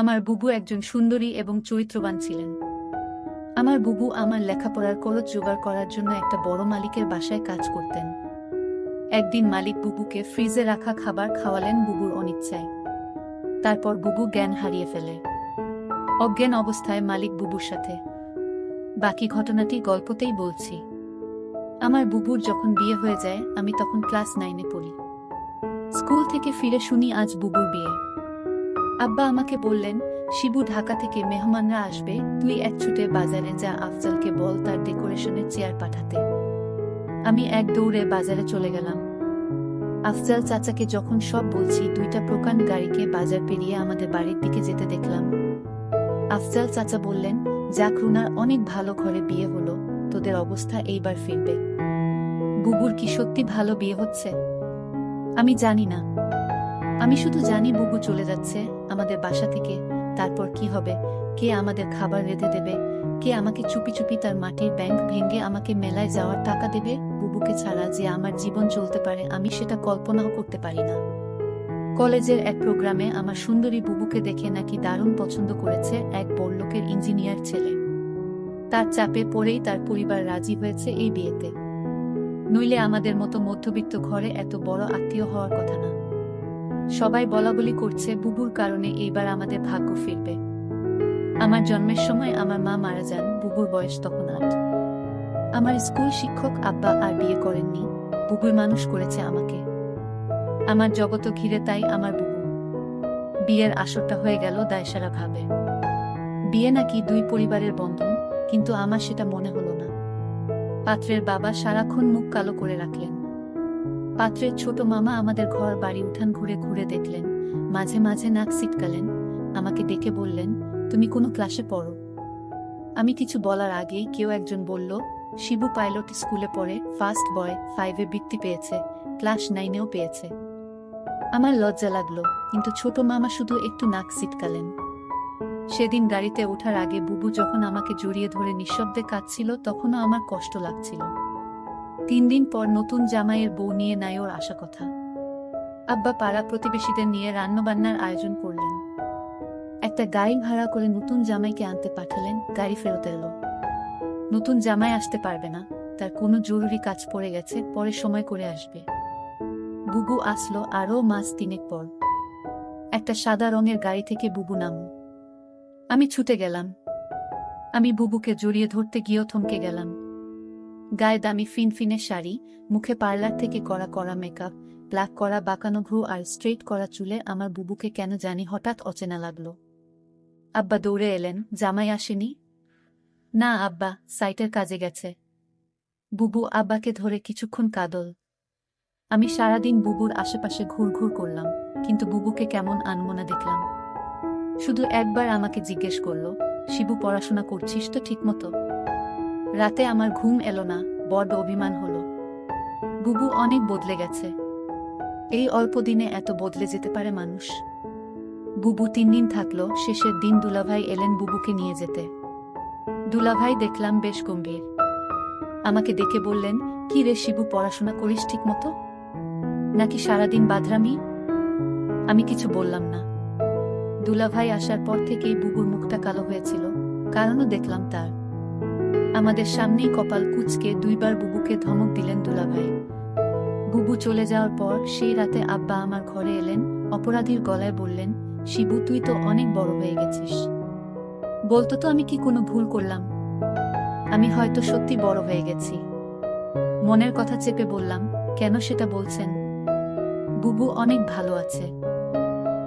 আমার বুবু একজন সুন্দরী এবং চরিত্রবান ছিলেন। আমার বুবু আমার লেখাপড়ার খরচ জোগাড় করার জন্য একটা বড় মালিকের বাসায় কাজ করতেন। একদিন মালিক বুবুকে ফ্রিজে রাখা খাবার খাওয়ালেন বুবুর অনিচ্ছায়। তারপর বুবু জ্ঞান হারিয়ে ফেলে। অজ্ঞান অবস্থায় মালিক বুবুর সাথে। বাকি ঘটনাটি গল্পতেই বলছি। আমার বুবুর যখন বিয়ে হয়ে যায়, আমি তখন ক্লাস 9-এ পড়ি। স্কুল থেকে ফিরে শুনি আজ বুবুর বিয়ে। আব্বা আমাকে বললেন, শিবু ঢাকা থেকে মেহমানরা আসবে, তুই এক ছুটে বাজারে যা, আফজালকে বল তার ডেকোরেশনের চেয়ার পাঠাতে। আমি এক দৌড়ে বাজারে চলে গেলাম। আফজাল চাচাকে যখন সব বলছি, দুইটা প্রকাণ্ড গাড়িকে বাজার পেরিয়ে আমাদের বাড়ির দিকে যেতে দেখলাম। আফজাল চাচা বললেন, যাক রুনার অনেক ভালো ঘরে বিয়ে হলো, তোদের অবস্থা এইবার ফিরবে। বুবুর কি সত্যি ভালো বিয়ে হচ্ছে? আমি জানি না। আমি শুধু জানি বুবু চলে যাচ্ছে আমাদের বাসা থেকে। তারপর কি হবে? কে আমাদের খাবার রেঁধে দেবে? কে আমাকে চুপি চুপি তার মাটির ব্যাংক ভেঙে আমাকে মেলায় যাওয়ার টাকা দেবে? বুবুকে ছাড়া যে আমার জীবন চলতে পারে, আমি সেটা কল্পনাও করতে পারি না। কলেজের এক প্রোগ্রামে আমার সুন্দরী বুবুকে দেখে নাকি দারুণ পছন্দ করেছে এক বড়লোকের ইঞ্জিনিয়ার ছেলে। তার চাপে পড়েই তার পরিবার রাজি হয়েছে এই বিয়েতে। নইলে আমাদের মতো মধ্যবিত্ত ঘরে এত বড় আত্মীয় হওয়ার কথা না। সবাই বলাবলি করছে বুবুর কারণে এইবার আমাদের ভাগ্য ফিরবে। আমার জন্মের সময় আমার মা মারা যান, বুবুর বয়স তখন 8। আমার স্কুল শিক্ষক আব্বা আর বিয়ে করেননি, বুবুই মানুষ করেছে আমাকে। আমার জগত ঘিরে তাই আমার বুবু। বিয়ের আসরটা হয়ে গেল দায়সারা ভাবে। বিয়ে নাকি দুই পরিবারের বন্ধন, কিন্তু আমার সেটা মনে হলো না। পাত্রের বাবা সারাক্ষণ মুখ কালো করে রাখলেন। পাত্রের ছোট মামা আমাদের ঘর বাড়ি উঠান ঘুরে ঘুরে দেখলেন, মাঝে মাঝে নাক সিটকালেন, আমাকে ডেকে বললেন, তুমি কোনো ক্লাসে পড়ো? আমি কিছু বলার আগেই কেউ একজন বলল, শিবু পাইলট স্কুলে পড়ে, ফার্স্ট বয়, 5-এ বৃত্তি পেয়েছে, ক্লাস 9-এও পেয়েছে। আমার লজ্জা লাগলো, কিন্তু ছোট মামা শুধু একটু নাক সিটকালেন। সেদিন গাড়িতে ওঠার আগে বুবু যখন আমাকে জড়িয়ে ধরে নিঃশব্দে কাঁদছিল, তখনও আমার কষ্ট লাগছিল। 3 দিন পর নতুন জামাইয়ের বউ নিয়ে নাইওর আসা কথা। আব্বা পাড়া প্রতিবেশীদের নিয়ে রান্নাবান্নার আয়োজন করলেন। একটা গাড়ি ভাড়া করে নতুন জামাইকে আনতে পাঠালেন। গাড়ি ফেরত এলো। নতুন জামাই আসতে পারবে না, তার কোনো জরুরি কাজ পড়ে গেছে, পরে সময় করে আসবে। বুবু আসলো আরও মাস 3 পর। একটা সাদা রঙের গাড়ি থেকে বুবু নামল। আমি ছুটে গেলাম। আমি বুবুকে জড়িয়ে ধরতে গিয়েও থমকে গেলাম। গায়ে দামি ফিনফিনে শাড়ি, মুখে পার্লার থেকে করা করা মেকআপ, ব্ল্যাক করা বাঁকানো ভ্রু আর স্ট্রেট করা চুলে আমার বুবুকে কেন জানি হঠাৎ অচেনা লাগলো। আব্বা দৌড়ে এলেন, জামাই আসেনি? না আব্বা, সাইটের কাজে গেছে। বুবু আব্বাকে ধরে কিছুক্ষণ কাঁদল। আমি সারাদিন বুবুর আশেপাশে ঘুরঘুর করলাম, কিন্তু বুবুকে কেমন আনমনা দেখলাম। শুধু একবার আমাকে জিজ্ঞেস করলো, শিবু পড়াশোনা করছিস তো ঠিকমতো? রাতে আমার ঘুম এলো না, বড্ড অভিমান হলো। বুবু অনেক বদলে গেছে। এই অল্প দিনে এত বদলে যেতে পারে মানুষ। বুবু 3 দিন থাকলো। শেষের দিন দুলাভাই এলেন বুবুকে নিয়ে যেতে। দুলাভাই দেখলাম বেশ গম্ভীর। আমাকে ডেকে বললেন, কি রে শিবু, পড়াশোনা করিস ঠিক মতো, নাকি সারাদিন বাদরামি? আমি কিছু বললাম না। দুলাভাই আসার পর থেকেই বুবুর মুখটা কালো হয়েছিল, কারণও দেখলাম তার। আমাদের সামনেই কপাল কুঁচকে 2বার বুবুকে ধমক দিলেন দুলাভাই। বুবু চলে যাওয়ার পর সেই রাতে আব্বা আমার ঘরে এলেন, অপরাধীর গলায় বললেন, শিবু তুই তো অনেক বড় হয়ে গেছিস, বলতো তো আমি কি কোনো ভুল করলাম? আমি হয়তো সত্যি বড় হয়ে গেছি। মনের কথা চেপে বললাম, কেন সেটা বলছেন? বুবু অনেক ভালো আছে।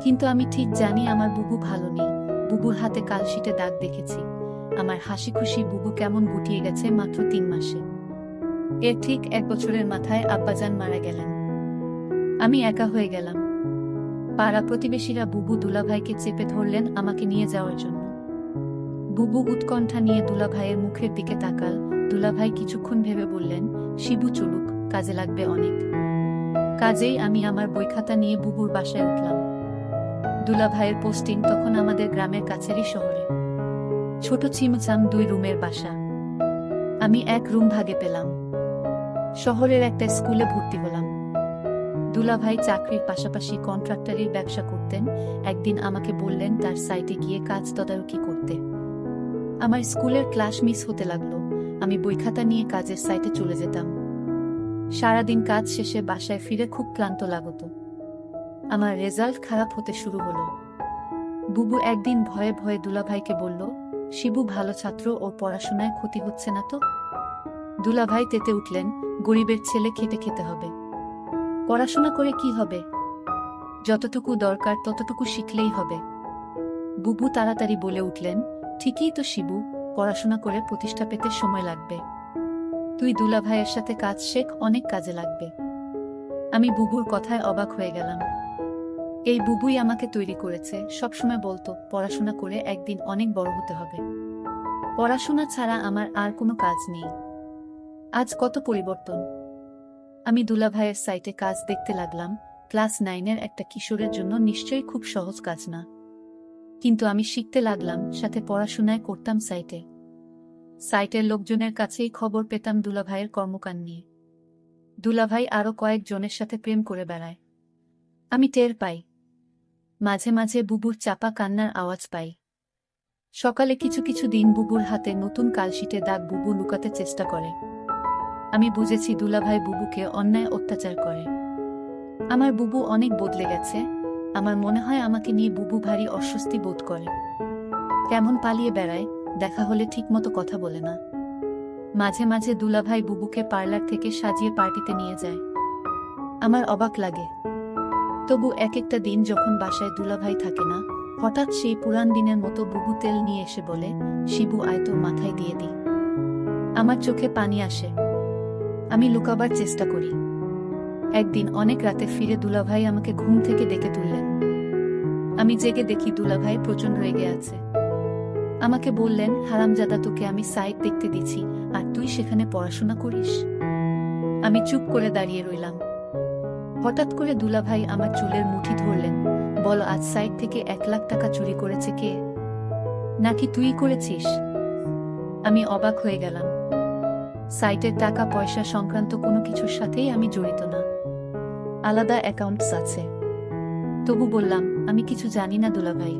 কিন্তু আমি ঠিক জানি আমার বুবু ভালো নেই। বুবুর হাতে কালশিটে দাগ দেখেছি। আমার হাসি খুশি বুবু কেমন গুটিয়ে গেছে মাত্র 3 মাসে। এর ঠিক 1 বছরের মাথায় আব্বাজান মারা গেলেন। আমি একা হয়ে গেলাম। পাড়া প্রতিবেশীরা বুবু দুলাভাইকে চেপে ধরলেন আমাকে নিয়ে যাওয়ার জন্য। বুবু উৎকণ্ঠা নিয়ে দুলাভাইয়ের মুখের দিকে তাকাল। দুলাভাই কিছুক্ষণ ভেবে বললেন, শিবু চলুক, কাজে লাগবে অনেক। কাজেই আমি আমার বইখাতা নিয়ে বুবুর বাসায় উঠলাম। দুলাভাইয়ের পোস্টিং তখন আমাদের গ্রামের কাছেরই শহরে। ছোট ছিমছাম 2 রুমের বাসা। আমি 1 রুম ভাগে পেলাম। শহরের একটা স্কুলে ভর্তি হলাম। দুলাভাই চাকরির পাশাপাশি কন্ট্রাক্টরির ব্যবসা করতেন। একদিন আমাকে বললেন তার সাইটে গিয়ে কাজ তদারকি করতে। আমার স্কুলের ক্লাস মিস হতে লাগলো। আমি বইখাতা নিয়ে কাজের সাইটে চলে যেতাম। সারাদিন কাজ শেষে বাসায় ফিরে খুব ক্লান্ত লাগতো। আমার রেজাল্ট খারাপ হতে শুরু হলো। বুবু একদিন ভয়ে ভয়ে দুলাভাইকে বলল, শিবু ভালো ছাত্র, ওর পড়াশোনায় ক্ষতি হচ্ছে না তো? দুলাভাই তেতে উঠলেন, গরিবের ছেলে খেটে খেতে হবে, পড়াশোনা করে কি হবে, যতটুকু দরকার ততটুকু শিখলেই হবে। বুবু তাড়াতাড়ি বলে উঠলেন, ঠিকই তো শিবু, পড়াশোনা করে প্রতিষ্ঠা পেতে সময় লাগবে। তুই দুলাভাইয়ের সাথে কাজ শেখ, অনেক কাজে লাগবে। আমি বুবুর কথায় অবাক হয়ে গেলাম। এই বুবুই আমাকে তৈরি করেছে। সবসময় বলতো পড়াশোনা করে একদিন অনেক বড় হতে হবে, পড়াশোনা ছাড়া আমার আর কোনো কাজ নেই। আজ কত পরিবর্তন। আমি দুলাভাইয়ের সাইটে কাজ দেখতে লাগলাম। ক্লাস 9-এর একটা কিশোরের জন্য নিশ্চয়ই খুব সহজ কাজ না, কিন্তু আমি শিখতে লাগলাম, সাথে পড়াশোনায় করতাম সাইটে। সাইটের লোকজনের কাছেই খবর পেতাম দুলাভাইয়ের কর্মকাণ্ড নিয়ে। দুলাভাই আরো কয়েকজনের সাথে প্রেম করে বেড়ায়। আমি টের পাই। মাঝে মাঝে বুবুর চাপা কান্নার আওয়াজ পাই। সকালে কিছু কিছু দিন বুবুর হাতে নতুন কালশিটে দাগ বুবু লুকাতে চেষ্টা করে। আমি বুঝেছি দুলাভাই বুবুকে অন্যায় অত্যাচার করে। আমার বুবু অনেক বদলে গেছে। আমার মনে হয় আমাকে নিয়ে বুবু ভারী অস্বস্তি বোধ করে। কেমন পালিয়ে বেড়ায়, দেখা হলে ঠিকমতো কথা বলে না। মাঝে মাঝে দুলাভাই বুবুকে পার্লার থেকে সাজিয়ে পার্টিতে নিয়ে যায়। আমার অবাক লাগে। তবু এক একটা দিন যখন বাসায় দুলাভাই থাকে না, হঠাৎ সেই পুরান দিনের মতো বুবু তেল নিয়ে এসে বলে, শিবু আয় তোর মাথায় দিয়ে দি। আমার চোখে পানি আসে। আমি লুকাবার চেষ্টা করি। একদিন অনেক রাতে ফিরে দুলাভাই আমাকে ঘুম থেকে ডেকে তুললেন। আমি জেগে দেখি দুলাভাই প্রচণ্ড রেগে আছে। আমাকে বললেন, হারামজাদা, তোকে আমি সাইট দেখতে দিছি আর তুই সেখানে পড়াশোনা করিস। আমি চুপ করে দাঁড়িয়ে রইলাম। হঠাৎ করে দুলাভাই আমার চুলের মুঠি ধরলেন। বলো, আজ সাইট থেকে 1 লাখ টাকা চুরি করেছে কে? নাকি তুই করেছিস? আমি অবাক হয়ে গেলাম। সাইটের টাকা পয়সা সংক্রান্ত কোনো কিছুর সাথেই আমি জড়িত না। আলাদা অ্যাকাউন্টস আছে। তবু বললাম, আমি কিছু জানি না দুলাভাই।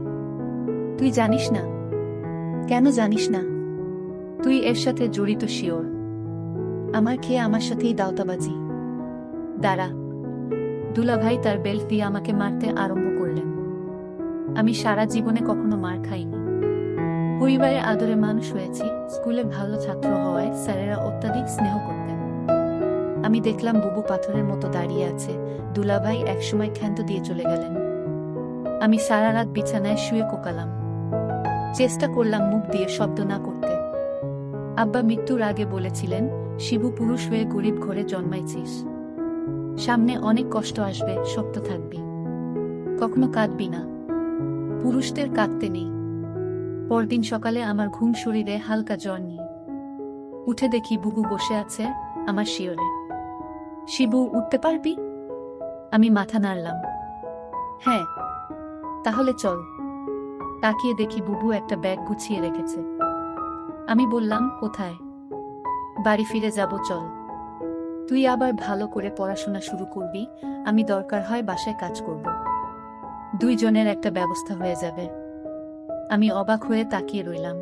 তুই জানিস না? কেন জানিস না? তুই এর সাথে জড়িত শিওর? আমার খেয়ে আমার সাথেই দাওতাবাজি। দাঁড়া। দুলাভাই তার বেল্ট দিয়ে আমাকে মারতে আরম্ভ করলেন। আমি সারা জীবনে কখনো মার খাইনি। পরিবারের আদরে মানুষ হয়েছি। স্কুলে ভালো ছাত্র হওয়ায় স্যারেরা অত্যাধিক স্নেহ করতেন। আমি দেখলাম বুবু পাথরের মতো দাঁড়িয়ে আছে। দুলাভাই একসময় ক্ষান্ত দিয়ে চলে গেলেন। আমি সারা রাত বিছানায় শুয়ে কোকালাম। চেষ্টা করলাম মুখ দিয়ে শব্দ না করতে। আব্বা মৃত্যুর আগে বলেছিলেন, শিবু, পুরুষ হয়ে গরিব ঘরে জন্মাইছিস। সামনে অনেক কষ্ট আসবে, শক্ত থাকবি, কখনো কাঁদবি না। পুরুষদের কাঁদতে নেই। পরদিন সকালে আমার ঘুম শরীরে হালকা জ্বর নিয়ে উঠে দেখি বুবু বসে আছে আমার শিয়রে। শিবু, উঠতে পারবি? আমি মাথা নাড়লাম। হ্যাঁ। তাহলে চল। তাকিয়ে দেখি বুবু একটা ব্যাগ গুছিয়ে রেখেছে। আমি বললাম, কোথায়? বাড়ি ফিরে যাব, চল। তুই আবার ভালো করে পড়াশোনা শুরু করবি, আমি দরকার হয় বাসায় কাজ করব। দুইজনের একটা ব্যবস্থা হয়ে যাবে। আমি অবাক হয়ে তাকিয়ে রইলাম।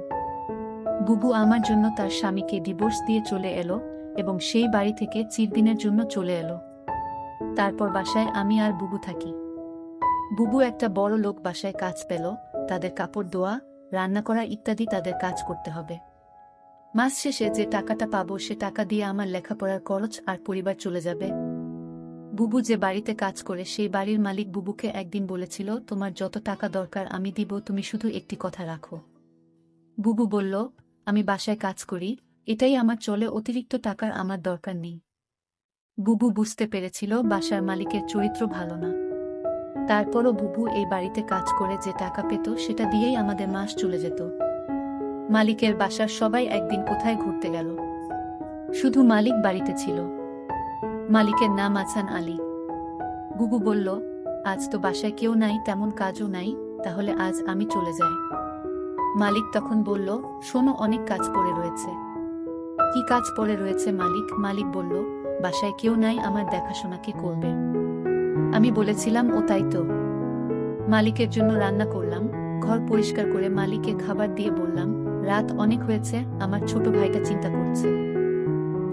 বুবু আমার জন্য তার স্বামীকে ডিভোর্স দিয়ে চলে এলো এবং সেই বাড়ি থেকে চিরদিনের জন্য চলে এলো। তারপর বাসায় আমি আর বুবু থাকি। বুবু একটা বড় লোক বাসায় কাজ পেল। তাদের কাপড় ধোয়া, রান্না করা ইত্যাদি তাদের কাজ করতে হবে। মাস শেষে যে টাকাটা পাবো সে টাকা দিয়ে আমার লেখাপড়ার খরচ আর পরিবার চলে যাবে। বুবু যে বাড়িতে কাজ করে সেই বাড়ির মালিক বুবুকে একদিন বলেছিল, তোমার যত টাকা দরকার আমি দিব, তুমি শুধু একটি কথা রাখো। বুবু বলল, আমি বাসায় কাজ করি, এটাই আমার চলে, অতিরিক্ত টাকার আমার দরকার নেই। বুবু বুঝতে পেরেছিল বাসার মালিকের চরিত্র ভালো না। তারপরও বুবু এই বাড়িতে কাজ করে যে টাকা পেত সেটা দিয়েই আমাদের মাস চলে যেত। মালিকের বাসার সবাই একদিন কোথায় ঘুরতে গেল। শুধু মালিক বাড়িতে ছিল। মালিকের নাম আছান আলী। বুবু বলল, আজ তো বাসায় কেউ নাই, তেমন কাজও নাই, তাহলে আজ আমি চলে যাই। মালিক তখন বলল, শোনো, অনেক কাজ পড়ে রয়েছে। কি কাজ পড়ে রয়েছে মালিক? মালিক বলল, বাসায় কেউ নাই, আমার দেখাশোনা কে করবে? আমি বলেছিলাম, ও তাই তো। মালিকের জন্য রান্না করলাম, ঘর পরিষ্কার করে মালিককে খাবার দিয়ে বললাম, রাত অনেক হয়েছে, আমার ছোট ভাইটা চিন্তা করছে,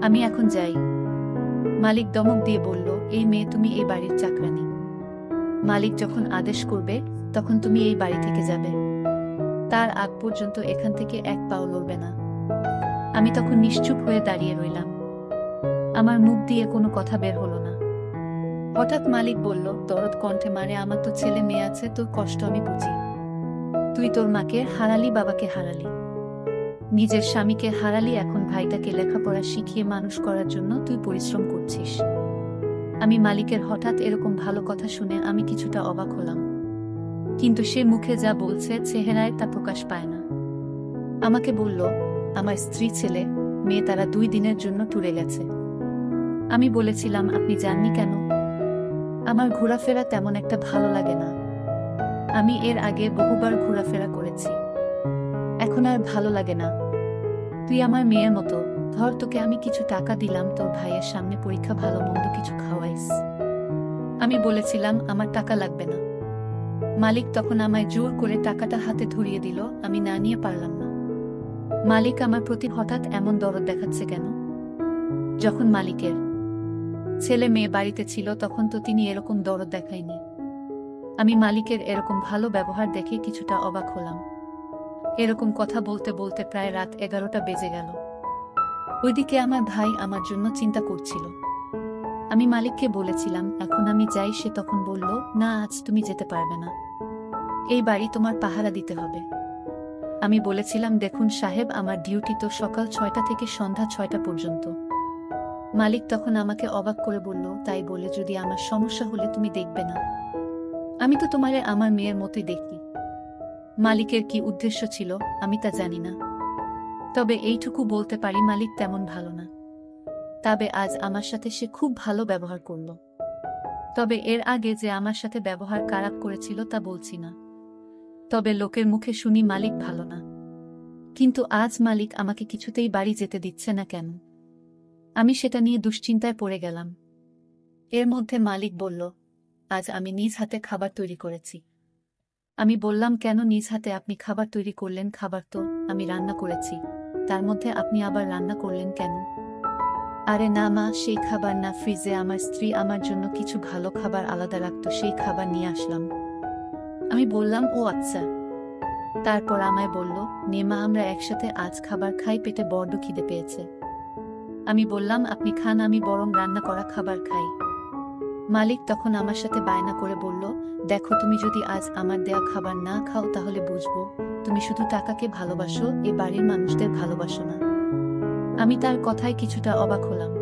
আমি এখন যাই। মালিক দমক দিয়ে বলল, এই মেয়ে, তুমি এই বাড়ির চাকরানী। মালিক যখন আদেশ করবে তখন তুমি এই বাড়ি থেকে যাবে, তার আগ পর্যন্ত এখান থেকে এক পাও লড়বে না। আমি তখন নিশ্চুপ হয়ে দাঁড়িয়ে রইলাম, আমার মুখ দিয়ে কোনো কথা বের হলো না। হঠাৎ মালিক বলল দরদ কণ্ঠে, মারে, আমার তো ছেলে মেয়ে আছে, তোর কষ্ট আমি বুঝি। তুই তোর মাকে হারালি, বাবাকে হারালি, নিজের স্বামীকে হারালি, এখন ভাইটাকে লেখাপড়া শিখিয়ে মানুষ করার জন্য তুই পরিশ্রম করছিস। আমি মালিকের হঠাৎ এরকম ভালো কথা শুনে আমি কিছুটা অবাক হলাম, কিন্তু সে মুখে যা বলছে চেহারায় তা প্রকাশ পায় না। আমাকে বলল, আমার স্ত্রী, ছেলে মেয়ে তারা 2 দিনের জন্য ট্যুরে গেছে। আমি বলেছিলাম, আপনি যাননি কেন? আমার ঘোরাফেরা তেমন একটা ভালো লাগে না, আমি এর আগে বহুবার ঘোরাফেরা করেছি, এখন আর ভালো লাগে না। তুই আমার মেয়ের মতো, ধর তোকে আমি কিছু টাকা দিলাম, তোর ভাইয়ের সামনে পরীক্ষা ভালো মন্দ কিছু খাওয়াইস। আমি বলেছিলাম, আমার টাকা লাগবে না। মালিক তখন আমায় জোর করে টাকাটা হাতে ধরিয়ে দিল, আমি না নিয়ে পারলাম না। মালিক আমার প্রতি হঠাৎ এমন দরদ দেখাচ্ছে কেন? যখন মালিকের ছেলে মেয়ে বাড়িতে ছিল তখন তো তিনি এরকম দরদ দেখায়নি। আমি মালিকের এরকম ভালো ব্যবহার দেখে কিছুটা অবাক হলাম। এরকম কথা বলতে বলতে প্রায় রাত 11টা বেজে গেল। ওইদিকে আমার ভাই আমার জন্য চিন্তা করছিল। আমি মালিককে বলেছিলাম, এখন আমি যাই। সে তখন বলল, না, আজ তুমি যেতে পারবে না, এই বাড়ি তোমার পাহারা দিতে হবে। আমি বলেছিলাম, দেখুন সাহেব, আমার ডিউটি তো সকাল 6টা থেকে সন্ধ্যা 6টা পর্যন্ত। মালিক তখন আমাকে অবাক করে বলল, তাই বলে যদি আমার সমস্যা হলে তুমি দেখবে না? আমি তো তোমারে আমার মেয়ের মতোই দেখি। মালিকের কি উদ্দেশ্য ছিল আমি তা জানি না, তবে এইটুকু বলতে পারি মালিক তেমন ভালো না। তবে আজ আমার সাথে সে খুব ভালো ব্যবহার করল। তবে এর আগে যে আমার সাথে ব্যবহার খারাপ করেছিল তা বলছি না, তবে লোকের মুখে শুনি মালিক ভালো না। কিন্তু আজ মালিক আমাকে কিছুতেই বাড়ি যেতে দিচ্ছে না কেন? আমি সেটা নিয়ে দুশ্চিন্তায় পড়ে গেলাম। এর মধ্যে মালিক বলল, আজ আমি নিজ হাতে খাবার তৈরি করেছি। আমি বললাম, কেন নিজ হাতে আপনি খাবার তৈরি করলেন? খাবার তো আমি রান্না করেছি, তার মধ্যে আপনি আবার রান্না করলেন কেন? আরে না মা, সেই খাবার না, ফ্রিজে আমার স্ত্রী আমার জন্য কিছু ভালো খাবার আলাদা রাখতো, সেই খাবার নিয়ে আসলাম। আমি বললাম, ও আচ্ছা। তারপর আমায় বলল, নে মা, আমরা একসাথে আজ খাবার খাই, পেটে বড্ড খিদে পেয়েছে। আমি বললাম, আপনি খান, আমি বরং রান্না করা খাবার খাই। মালিক তখন আমার সাথে বায়না করে বলল, দেখো, তুমি যদি আজ আমার দেয়া খাবার না খাও তাহলে বুঝবো তুমি শুধু টাকাকে ভালোবাসো, এ বাড়ির মানুষদের ভালোবাসো না। আমি তার কথায় কিছুটা অবাক হলাম।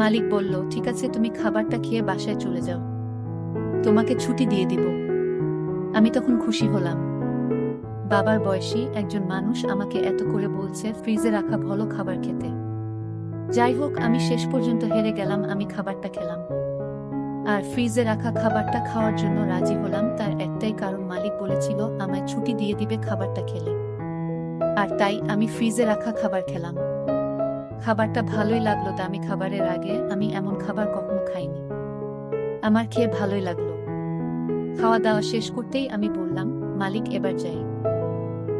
মালিক বলল, ঠিক আছে, তুমি খাবারটা খেয়ে বাসায় চলে যাও, তোমাকে ছুটি দিয়ে দিব। আমি তখন খুশি হলাম, বাবার বয়সী একজন মানুষ আমাকে এত করে বলছে ফ্রিজে রাখা ভালো খাবার খেতে। যাই হোক, আমি শেষ পর্যন্ত হেরে গেলাম, আমি খাবারটা খেলাম। আর ফ্রিজে রাখা খাবারটা খাওয়ার জন্য রাজি হলাম তার একটাই কারণ, মালিক বলেছিল আমায় ছুটি দিয়ে দিবে খাবারটা খেলে। আর তাই আমি ফ্রিজে রাখা খাবার খেলাম। খাবারটা ভালোই লাগলো, দামি খাবারের আগে আমি এমন খাবার কখনো খাইনি। আমার খেয়ে ভালোই লাগলো। খাওয়া দাওয়া শেষ করতেই আমি বললাম, মালিক, এবার যাই।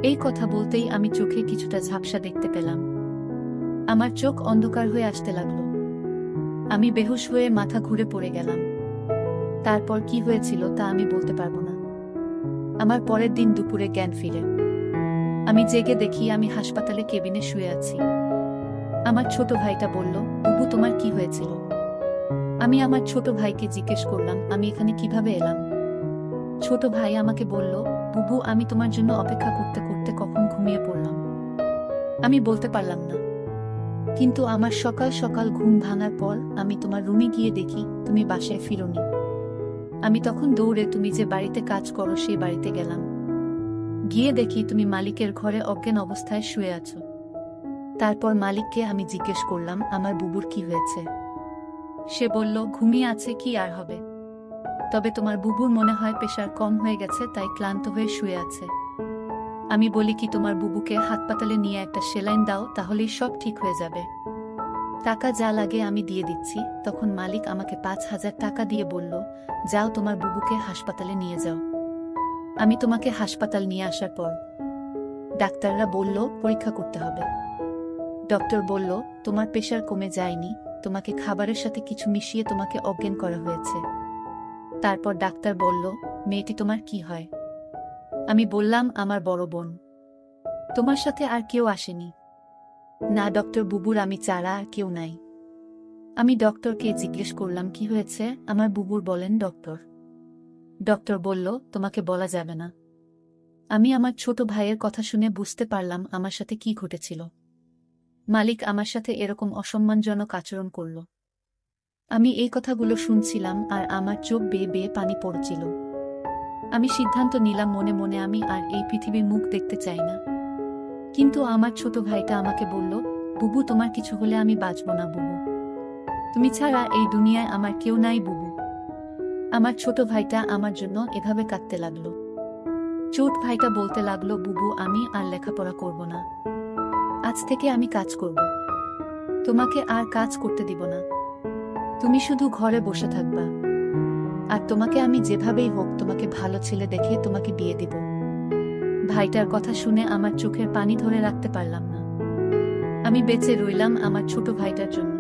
এই কথা বলতেই আমি চোখে কিছুটা ঝাপসা দেখতে পেলাম। আমার চোখ অন্ধকার হয়ে আসতে লাগলো। আমি বেহুশ হয়ে মাথা ঘুরে পড়ে গেলাম। তারপর কি হয়েছিল তা আমি বলতে পারবো না। আমার পরের দিন দুপুরে জ্ঞান ফিরে। আমি জেগে দেখি আমি হাসপাতালে কেবিনে শুয়ে আছি। আমার ছোট ভাইটা বলল, বুবু, তোমার কি হয়েছিল? আমি আমার ছোট ভাইকে জিজ্ঞেস করলাম, আমি এখানে কিভাবে এলাম? ছোট ভাই আমাকে বলল, বুবু, আমি তোমার জন্য অপেক্ষা করতে করতে কখন ঘুমিয়ে পড়লাম। আমি বলতে পারলাম না, কিন্তু আমার সকাল সকাল ঘুম ভাঙার পর আমি তোমার রুমে গিয়ে দেখি তুমি বাসায় ফিরোনি। আমি তখন দৌড়ে তুমি যে বাড়িতে কাজ করো সেই বাড়িতে গেলাম। গিয়ে দেখি তুমি মালিকের ঘরে অজ্ঞান অবস্থায় শুয়ে আছো। তারপর মালিককে আমি জিজ্ঞেস করলাম, আমার বুবুর কি হয়েছে? সে বলল, ঘুমিয়ে আছে, কি আর হবে। তবে তোমার বুবুর মনে হয় প্রেশার কম হয়ে গেছে, তাই ক্লান্ত হয়ে শুয়ে আছে। আমি বলি কি, তোমার বুবুকে হাসপাতালে নিয়ে একটা সেলাইন দাও, তাহলেই সব ঠিক হয়ে যাবে। টাকা যা লাগে আমি দিয়ে দিচ্ছি। তখন মালিক আমাকে 5,000 টাকা দিয়ে বলল, যাও তোমার বুবুকে হাসপাতালে নিয়ে যাও। আমি তোমাকে হাসপাতাল নিয়ে আসার পর ডাক্তাররা বলল পরীক্ষা করতে হবে। ডক্টর বলল, তোমার প্রেশার কমে যায়নি, তোমাকে খাবারের সাথে কিছু মিশিয়ে তোমাকে অজ্ঞান করা হয়েছে। তারপর ডাক্তার বলল, মেয়েটি তোমার কি হয়? আমি বললাম, আমার বড় বোন। তোমার সাথে আর কেউ আসেনি? না ডক্টর, বুবুর আমি ছাড়া আর কেউ নাই। আমি ডক্টরকে জিজ্ঞেস করলাম কি হয়েছে, আমার বুবুর বলেন ডক্টর। ডক্টর বলল, তোমাকে বলা যাবে না। আমি আমার ছোট ভাইয়ের কথা শুনে বুঝতে পারলাম আমার সাথে কি ঘটেছিল। মালিক আমার সাথে এরকম অসম্মানজনক আচরণ করল। আমি এই কথাগুলো শুনছিলাম আর আমার চোখ বেয়ে বেয়ে পানি পড়ছিল। আমি সিদ্ধান্ত নিলাম মনে মনে আমি আর এই পৃথিবীর মুখ দেখতে চাই না। কিন্তু আমার ছোট ভাইটা আমাকে বলল, বুবু তোমার কিছু হলে আমি বাঁচব না বুবু। তুমি ছাড়া এই দুনিয়ায় আমার কেউ নাই বুবু। আমার ছোট ভাইটা আমার জন্য এভাবে কাঁদতে লাগলো। ছোট ভাইটা বলতে লাগলো, বুবু আমি আর লেখাপড়া করব না। আজ থেকে আমি কাজ করব। তোমাকে আর কাজ করতে দিব না। তুমি শুধু ঘরে বসে থাকবা। আর তোমাকে আমি যেভাবেই হোক তোমাকে ভালো ছেলে দেখে তোমাকে বিয়ে দিব। ভাইটার কথা শুনে আমার চোখের পানি ধরে রাখতে পারলাম না। আমি বেঁচে রইলাম আমার ছোট ভাইটার জন্য।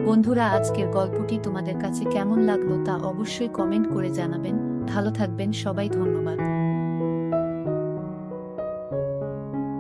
বন্ধুরা, আজকের গল্পটি তোমাদের কাছে কেমন লাগলো তা অবশ্যই কমেন্ট করে জানাবেন। ভালো থাকবেন সবাই, ধন্যবাদ।